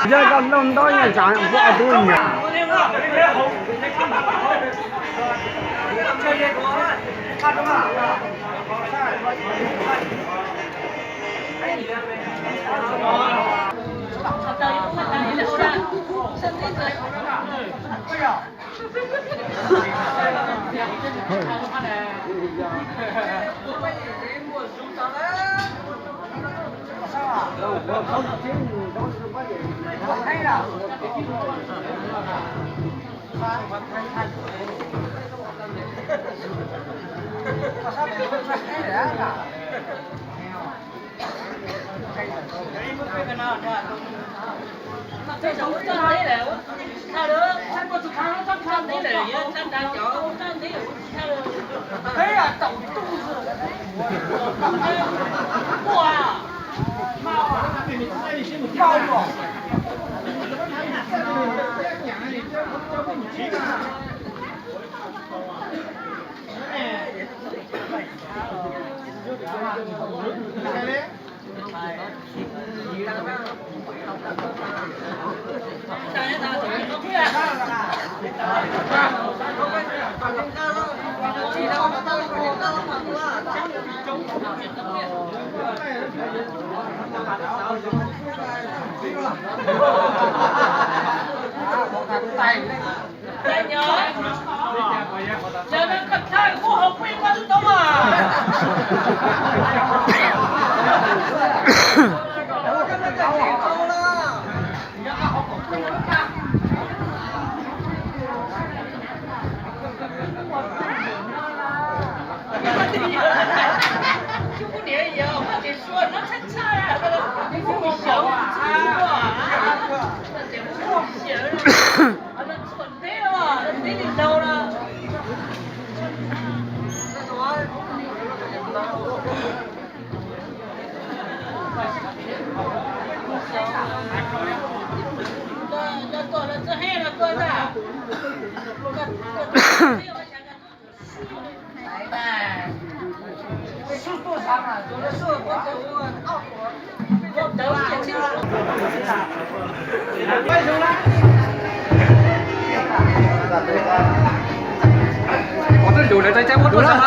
这个弄到一张挂多呢。这什么站đấy để sao nữa chắc có chục tháng chắc站đấy để站đá chó站đấy để sao được thế à tổng tu rồi wow mau à mau rồi Đây nhớ giờ đang cẩn thận khu học quy qua chúng tôi chú có để giờ mà để xuân nó chắc chắn là cái không xấu à không xấu nó chuẩn thế à nó thế thì đâu là这做了这黑了做的，来呗，速度长啊，有的时候我都减轻了。快手来！我这留了在家我做什么？